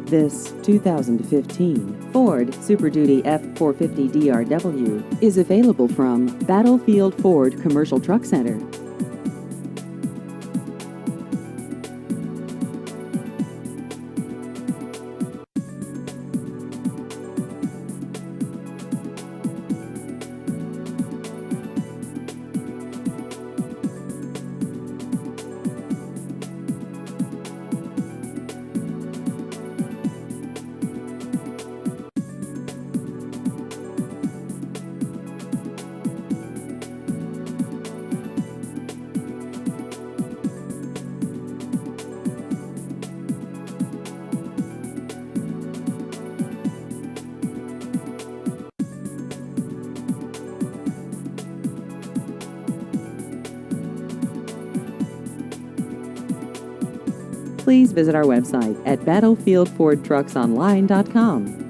This 2015 Ford Super Duty F-450 DRW is available from Battlefield Ford Commercial Truck Center. Please visit our website at battlefieldfordtrucksonline.com.